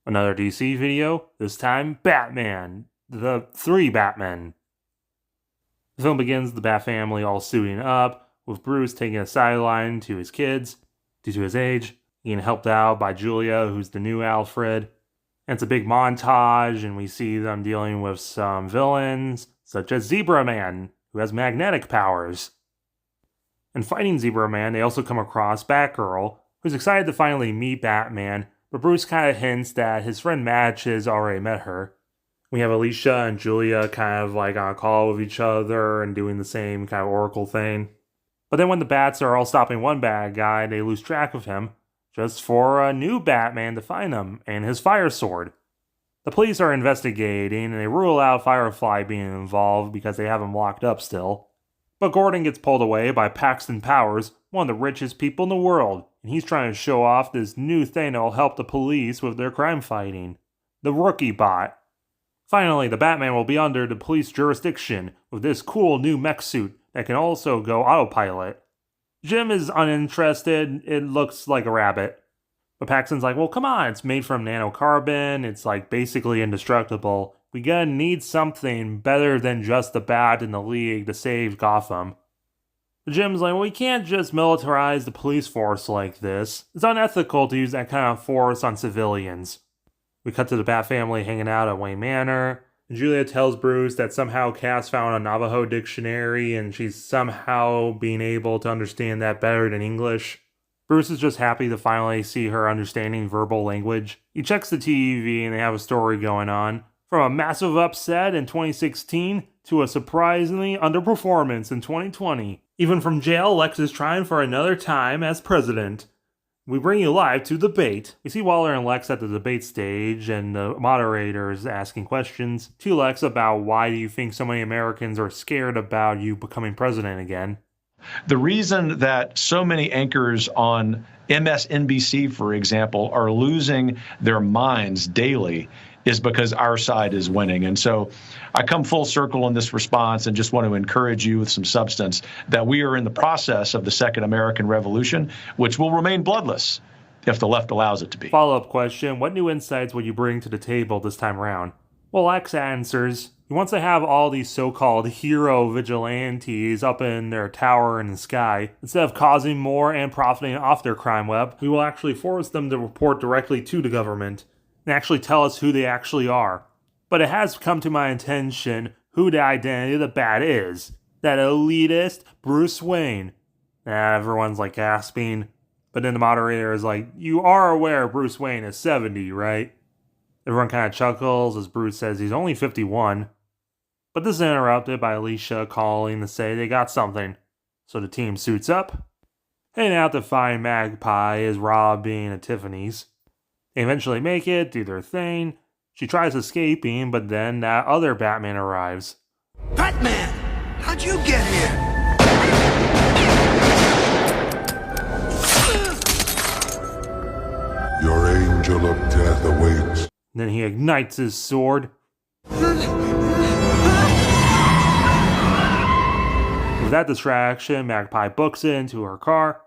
Another DC video, this time Batman, the 3 Batmen. The film begins with the Bat family all suiting up, with Bruce taking a sideline to his kids, due to his age, being helped out by Julia, who's the new Alfred. And it's a big montage, and we see them dealing with some villains, such as Zebra Man, who has magnetic powers. In fighting Zebra Man, they also come across Batgirl, who's excited to finally meet Batman, but Bruce kind of hints that his friend Match has already met her. We have Alicia and Julia kind of like on a call with each other and doing the same kind of Oracle thing. But then when the Bats are all stopping one bad guy, they lose track of him, just for a new Batman to find them, and his fire sword. The police are investigating, and they rule out Firefly being involved because they have him locked up still. But Gordon gets pulled away by Paxton Powers, one of the richest people in the world, and he's trying to show off this new thing that will help the police with their crime fighting. The Rookie Bot. Finally, the Batman will be under the police jurisdiction with this cool new mech suit that can also go autopilot. Jim is uninterested, it looks like a rabbit. But Paxton's like, well come on, it's made from nanocarbon, it's like basically indestructible. We gotta need something better than just the Bat in the League to save Gotham. But Jim's like, well, we can't just militarize the police force like this. It's unethical to use that kind of force on civilians. We cut to the Bat family hanging out at Wayne Manor, and Julia tells Bruce that somehow Cass found a Navajo dictionary and she's somehow being able to understand that better than English. Bruce is just happy to finally see her understanding verbal language. He checks the TV and they have a story going on. From a massive upset in 2016 to a surprisingly underperformance in 2020. Even from jail, Lex is trying for another time as president. We bring you live to debate. We see Waller and Lex at the debate stage, and the moderator is asking questions to Lex about why do you think so many Americans are scared about you becoming president again. The reason that so many anchors on MSNBC, for example, are losing their minds daily is because our side is winning. And so I come full circle in this response and just want to encourage you with some substance that we are in the process of the Second American Revolution, which will remain bloodless if the left allows it to be. Follow-up question, what new insights would you bring to the table this time around? Well, Lex answers, he wants to have all these so-called hero vigilantes up in their tower in the sky. Instead of causing more and profiting off their crime web, we will actually force them to report directly to the government and actually tell us who they actually are. But it has come to my attention who the identity of the Bat is. That elitist Bruce Wayne. Everyone's like gasping. But then the moderator is like, you are aware Bruce Wayne is 70, right? Everyone kind of chuckles as Bruce says he's only 51. But this is interrupted by Alicia calling to say they got something. So the team suits up, heading out to find Magpie as Rob being at Tiffany's. They eventually make it, do their thing. She tries escaping, but then that other Batman arrives. Batman! How'd you get here? Your angel of death awaits. Then he ignites his sword. With that distraction, Magpie books it into her car.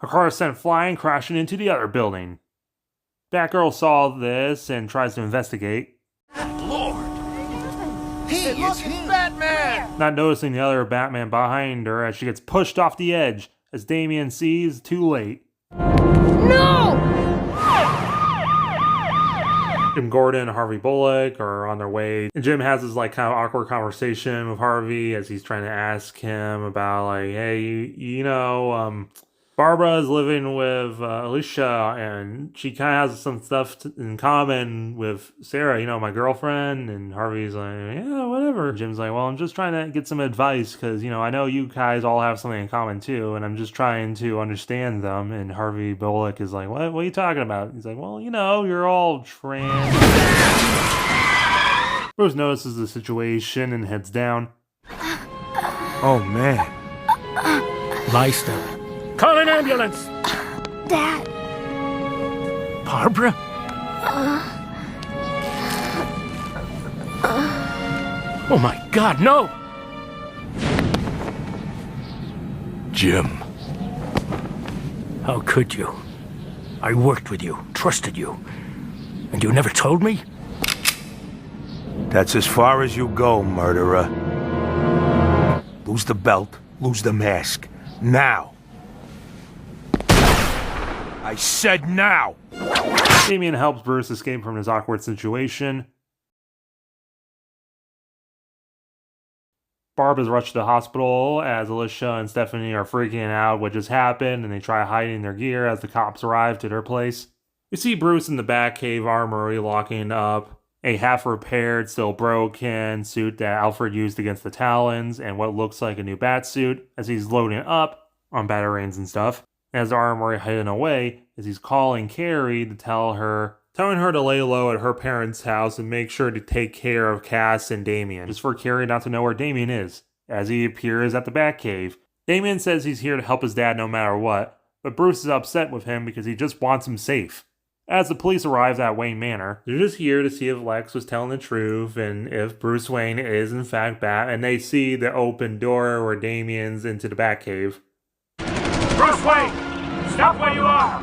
Her car is sent flying, crashing into the other building. Batgirl saw this and tries to investigate. Lord! He is Batman! Not noticing the other Batman behind her as she gets pushed off the edge. As Damian sees, too late. No! Jim Gordon and Harvey Bullock are on their way. And Jim has this like kind of awkward conversation with Harvey as he's trying to ask him about like, hey, you know, Barbara is living with Alicia, and she kind of has some stuff in common with Sarah, you know, my girlfriend. And Harvey's like, yeah, whatever. Jim's like, well, I'm just trying to get some advice because, you know, I know you guys all have something in common too, and I'm just trying to understand them. And Harvey Bullock is like, what are you talking about? He's like, well, you know, you're all trans. Bruce notices the situation and heads down. Oh, man. Leicester. Call an ambulance! Dad. Barbara? Oh my God, no! Jim. How could you? I worked with you, trusted you, and you never told me? That's as far as you go, murderer. Lose the belt, lose the mask. Now! I said now! Damien helps Bruce escape from his awkward situation. Barb is rushed to the hospital as Alicia and Stephanie are freaking out what just happened, and they try hiding their gear as the cops arrive to their place. We see Bruce in the Batcave armory locking up a half-repaired, still broken suit that Alfred used against the Talons, and what looks like a new bat suit as he's loading up on batarangs and stuff. As the armory hidden away, as he's calling Carrie to telling her to lay low at her parents' house and make sure to take care of Cass and Damien, just for Carrie not to know where Damien is, as he appears at the Batcave. Damien says he's here to help his dad no matter what, but Bruce is upset with him because he just wants him safe. As the police arrive at Wayne Manor, they're just here to see if Lex was telling the truth and if Bruce Wayne is in fact Bat, and they see the open door where Damien's into the Batcave. Bruce Wayne! Stop where you are!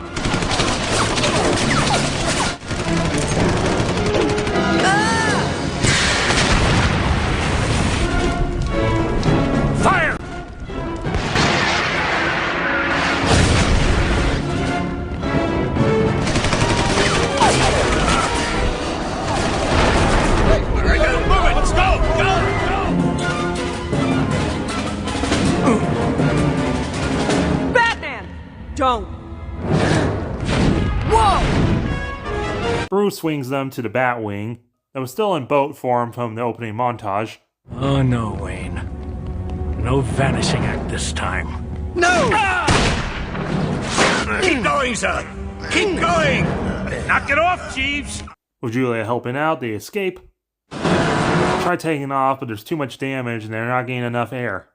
Fire! Let's go! Batman! Don't! Whoa! Bruce swings them to the Batwing that was still in boat form from the opening montage. Oh no, Wayne. No vanishing act this time. No! Keep going, sir! Keep going! Knock it off, Jeeves! With Julia helping out, they escape. Try taking off, but there's too much damage and they're not getting enough air.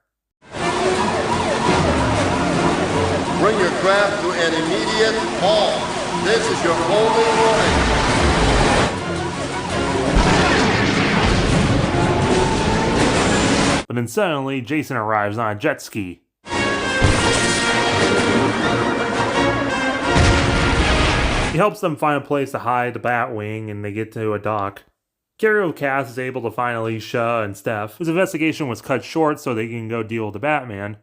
Bring your craft to an immediate halt. This is your only warning. But then suddenly, Jason arrives on a jet ski. He helps them find a place to hide the Batwing, and they get to a dock. Carrie with Cass is able to find Alicia and Steph, whose investigation was cut short so they can go deal with the Batman.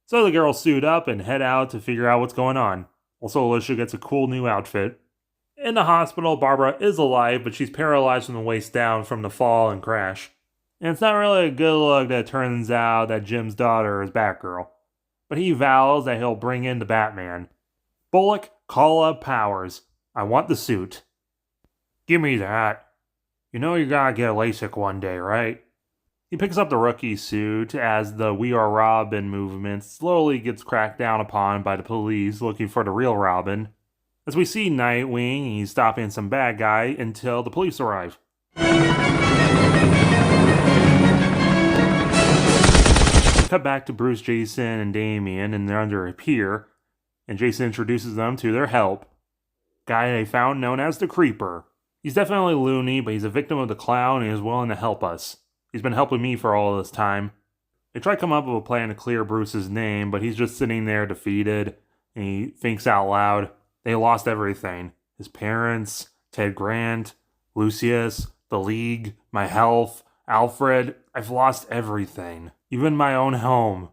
So the girls suit up and head out to figure out what's going on. Also, Alicia gets a cool new outfit. In the hospital, Barbara is alive, but she's paralyzed from the waist down from the fall and crash. And it's not really a good look that it turns out that Jim's daughter is Batgirl. But he vows that he'll bring in the Batman. Bullock, call up Powers. I want the suit. Give me that. You know you gotta get LASIK one day, right? He picks up the rookie suit as the We Are Robin movement slowly gets cracked down upon by the police looking for the real Robin. As we see Nightwing, he's stopping some bad guy until the police arrive. Cut back to Bruce, Jason, and Damien, and they're under a pier, and Jason introduces them to their help, guy they found known as the Creeper. He's definitely loony, but he's a victim of the clown and is willing to help us. He's been helping me for all this time. They try to come up with a plan to clear Bruce's name, but he's just sitting there defeated, and he thinks out loud, they lost everything. His parents, Ted Grant, Lucius, the League, my health, Alfred, I've lost everything. Even my own home.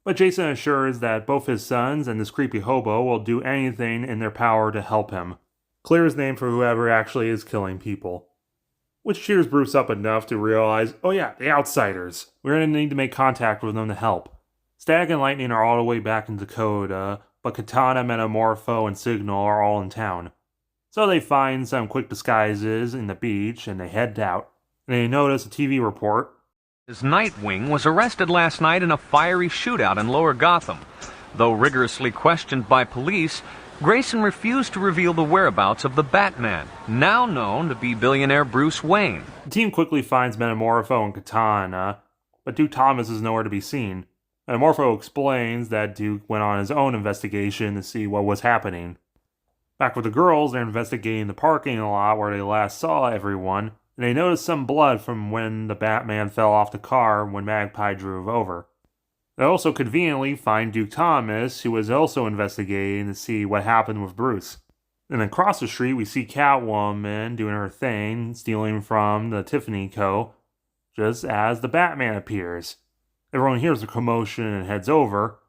But Jason assures that both his sons and this creepy hobo will do anything in their power to help him. Clear his name for whoever actually is killing people. Which cheers Bruce up enough to realize, oh yeah, the Outsiders. We're going to need to make contact with them to help. Stag and Lightning are all the way back in Dakota, but Katana, Metamorpho, and Signal are all in town. So they find some quick disguises in the beach and they head out. And they notice a TV report. His Nightwing was arrested last night in a fiery shootout in Lower Gotham. Though rigorously questioned by police, Grayson refused to reveal the whereabouts of the Batman, now known to be billionaire Bruce Wayne. The team quickly finds Metamorpho and Katana, but Duke Thomas is nowhere to be seen. Metamorpho explains that Duke went on his own investigation to see what was happening. Back with the girls, they're investigating the parking lot where they last saw everyone, and they notice some blood from when the Batman fell off the car when Magpie drove over. They also conveniently find Duke Thomas, who was also investigating to see what happened with Bruce. And then across the street, we see Catwoman doing her thing, stealing from the Tiffany Co., just as the Batman appears. Everyone hears the commotion and heads over,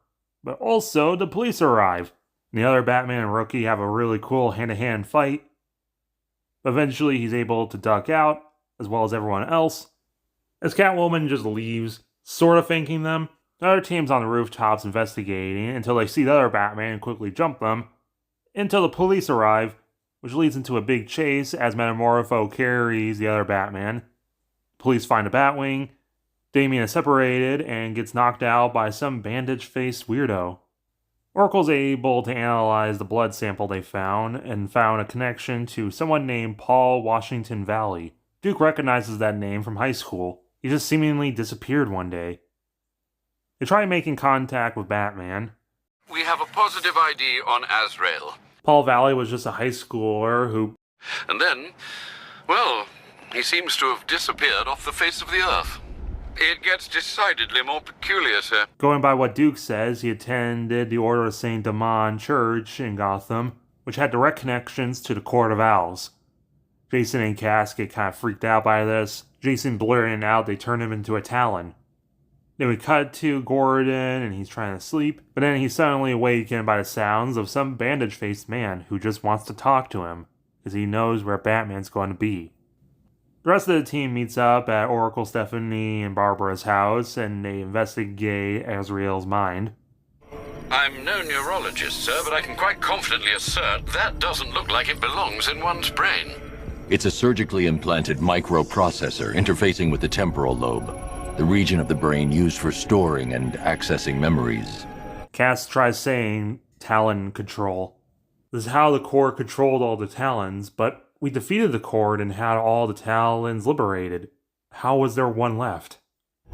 but also the police arrive. And the other Batman and Rookie have a really cool hand-to-hand fight. But eventually he's able to duck out, as well as everyone else, as Catwoman just leaves, sort of thanking them. The other team's on the rooftops investigating until they see the other Batman and quickly jump them, until the police arrive, which leads into a big chase as Metamorpho carries the other Batman. Police find a Batwing. Damian is separated and gets knocked out by some bandage-faced weirdo. Oracle's able to analyze the blood sample they found and found a connection to someone named Paul Washington Valley. Duke recognizes that name from high school. He just seemingly disappeared one day. They try making contact with Batman. We have a positive ID on Azrael. Paul Valley was just a high schooler who... And then, well, he seems to have disappeared off the face of the earth. It gets decidedly more peculiar, sir. Going by what Duke says, he attended the Order of St. Damon Church in Gotham, which had direct connections to the Court of Owls. Jason and Cass get kind of freaked out by this. Jason blurting out they turn him into a Talon. Then we cut to Gordon, and he's trying to sleep, but then he's suddenly awakened by the sounds of some bandage-faced man who just wants to talk to him, because he knows where Batman's going to be. The rest of the team meets up at Oracle, Stephanie, and Barbara's house, and they investigate Azrael's mind. I'm no neurologist, sir, but I can quite confidently assert that doesn't look like it belongs in one's brain. It's a surgically implanted microprocessor interfacing with the temporal lobe, the region of the brain used for storing and accessing memories. Cass tries saying Talon control. This is how the Court controlled all the Talons, but we defeated the Court and had all the Talons liberated. How was there one left?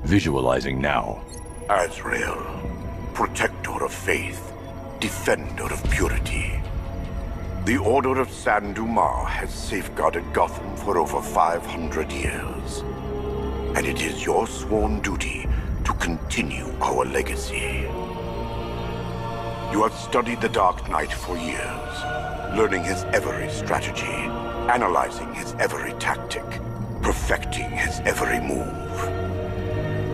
Visualizing now. Azrael, protector of faith, defender of purity. The Order of San Dumas has safeguarded Gotham for over 500 years. And it is your sworn duty to continue our legacy. You have studied the Dark Knight for years, learning his every strategy, analyzing his every tactic, perfecting his every move.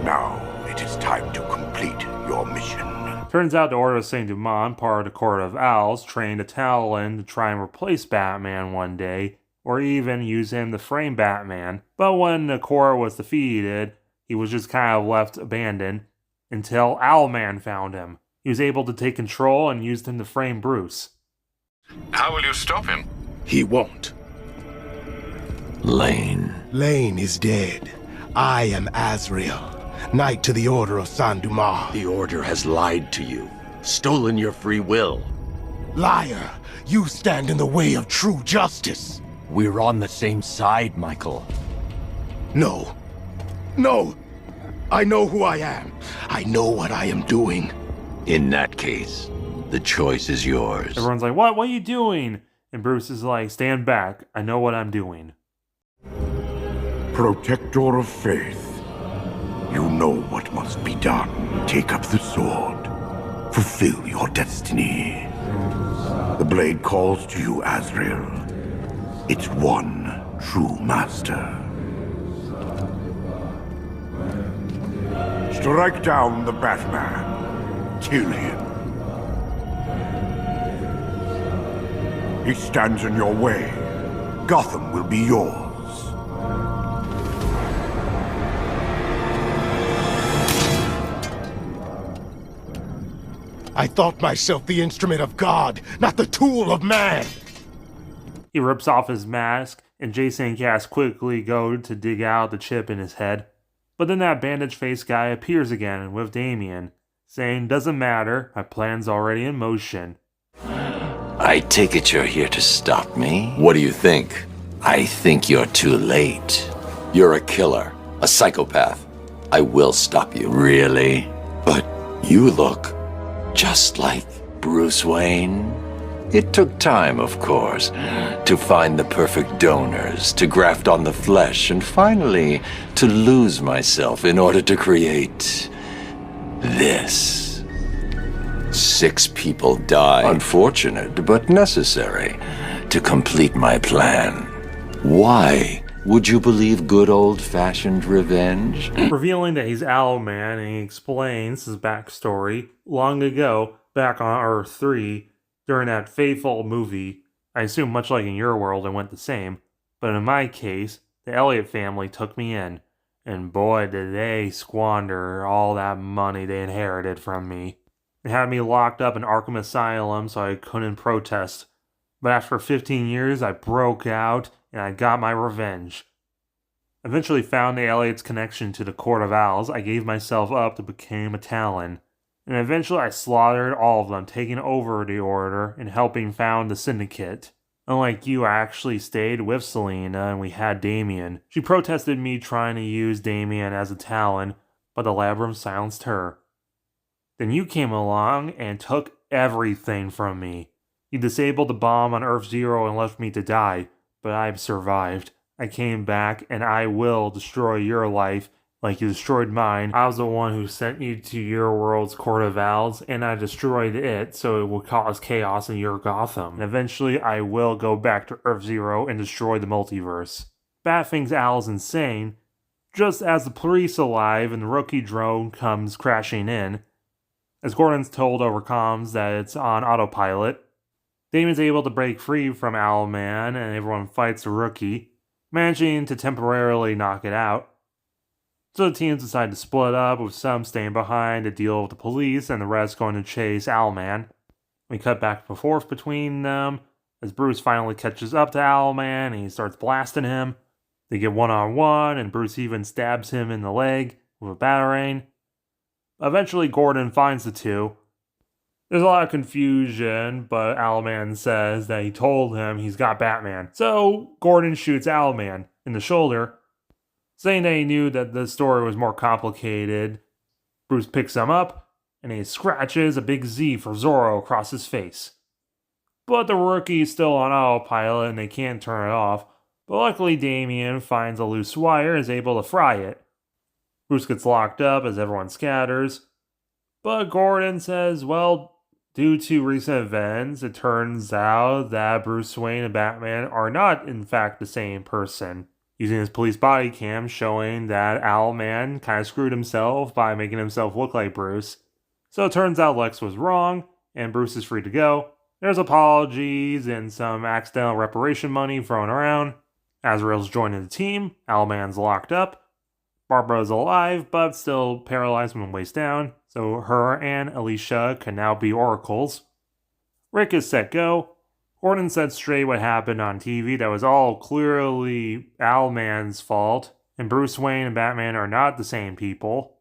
Now, it is time to complete your mission. Turns out the Order of St. Dumas, part of the Court of Owls, trained a Talon to try and replace Batman one day, or even use him to frame Batman. But when the Court was defeated, he was just kind of left abandoned until Alman found him. He was able to take control and used him to frame Bruce. How will you stop him? He won't. Lane. Lane is dead. I am Azrael, Knight to the Order of San Dumas. The Order has lied to you, stolen your free will. Liar! You stand in the way of true justice. We're on the same side, Michael. No. No! I know who I am. I know what I am doing. In that case, the choice is yours. Everyone's like, what? What are you doing? And Bruce is like, stand back. I know what I'm doing. Protector of faith, you know what must be done. Take up the sword. Fulfill your destiny. The blade calls to you, Azrael. Its one true master. Strike down the Batman. Kill him. He stands in your way. Gotham will be yours. I thought myself the instrument of God, not the tool of man. He rips off his mask, and Jason and Cass quickly go to dig out the chip in his head. But then that bandage-faced guy appears again with Damian, saying, doesn't matter, my plan's already in motion. I take it you're here to stop me? What do you think? I think you're too late. You're a killer, a psychopath. I will stop you. Really? But you look just like Bruce Wayne. It took time, of course, to find the perfect donors, to graft on the flesh, and finally to lose myself in order to create this. 6 people died. Unfortunate, but necessary to complete my plan. Why would you believe good old-fashioned revenge? Revealing that he's Alman, and he explains his backstory. Long ago, back on Earth 3, during that fateful movie, I assume much like in your world it went the same, but in my case, the Elliot family took me in, and boy did they squander all that money they inherited from me. They had me locked up in Arkham Asylum so I couldn't protest, but after 15 years I broke out and I got my revenge. Eventually found the Elliot's connection to the Court of Owls, I gave myself up to become a Talon. And eventually I slaughtered all of them, taking over the Order and helping found the Syndicate. Unlike you, I actually stayed with Selena and we had Damien. She protested me trying to use Damien as a Talon, but the Labyrinth silenced her. Then you came along and took everything from me. You disabled the bomb on Earth Zero and left me to die, but I've survived. I came back and I will destroy your life like you destroyed mine. I was the one who sent you to your world's Court of Owls, and I destroyed it so it would cause chaos in your Gotham. And eventually I will go back to Earth Zero and destroy the multiverse. Bat thinks Al's insane, just as the police arrive and the rookie drone comes crashing in. As Gordon's told over comms that it's on autopilot, Damien's able to break free from Alman and everyone fights the rookie, managing to temporarily knock it out. So the teams decide to split up, with some staying behind to deal with the police and the rest going to chase Alman. We cut back and forth between them as Bruce finally catches up to Alman and he starts blasting him. They get one-on-one and Bruce even stabs him in the leg with a batarang. Eventually Gordon finds the two. There's a lot of confusion, but Alman says that he told him he's got Batman. So Gordon shoots Alman in the shoulder, saying that he knew that the story was more complicated. Bruce picks him up, and he scratches a big Z for Zorro across his face. But the rookie is still on autopilot, and they can't turn it off. But luckily Damien finds a loose wire and is able to fry it. Bruce gets locked up as everyone scatters. But Gordon says, well, due to recent events, it turns out that Bruce Wayne and Batman are not, in fact, the same person. Using his police body cam showing that Alman kind of screwed himself by making himself look like Bruce. So it turns out Lex was wrong, and Bruce is free to go. There's apologies and some accidental reparation money thrown around. Azrael's joining the team, Alman's locked up. Barbara's alive, but still paralyzed from the waist down, so her and Alicia can now be oracles. Rick is set go. Gordon said straight what happened on TV that was all clearly Alman's fault, and Bruce Wayne and Batman are not the same people.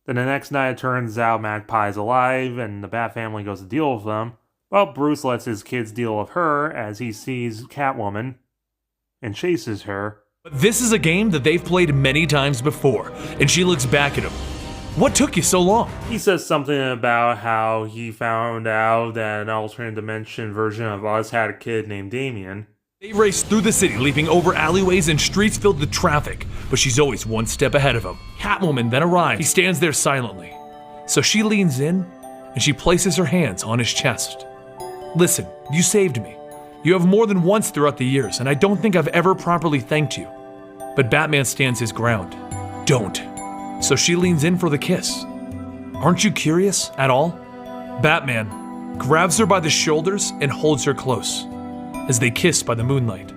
Then the next night it turns out Magpie's alive, and the Bat family goes to deal with them. Well, Bruce lets his kids deal with her as he sees Catwoman and chases her. This is a game that they've played many times before, and she looks back at him. What took you so long? He says something about how he found out that an alternate dimension version of us had a kid named Damien. They race through the city, leaping over alleyways and streets filled with traffic, but she's always one step ahead of him. Catwoman then arrives. He stands there silently. So she leans in, and she places her hands on his chest. Listen, you saved me. You have more than once throughout the years, and I don't think I've ever properly thanked you. But Batman stands his ground. Don't. So she leans in for the kiss. Aren't you curious at all? Batman grabs her by the shoulders and holds her close as they kiss by the moonlight.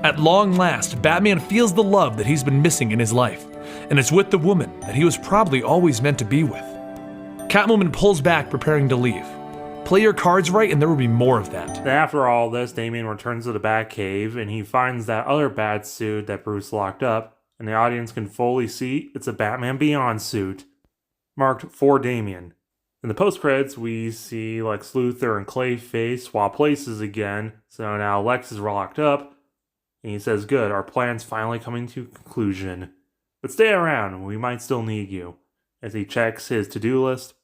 At long last, Batman feels the love that he's been missing in his life, and it's with the woman that he was probably always meant to be with. Catwoman pulls back, preparing to leave. Play your cards right and there will be more of that. After all this, Damien returns to the Batcave and he finds that other bat suit that Bruce locked up, and the audience can fully see it's a Batman Beyond suit, marked for Damien. In the post-credits, we see Lex Luthor and Clayface swap places again, so now Lex is locked up, and he says, good, our plan's finally coming to conclusion. But stay around, we might still need you, as he checks his to-do list.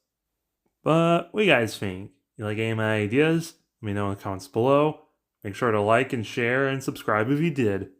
But what do you guys think? You like any of my ideas? Let me know in the comments below. Make sure to like and share and subscribe if you did.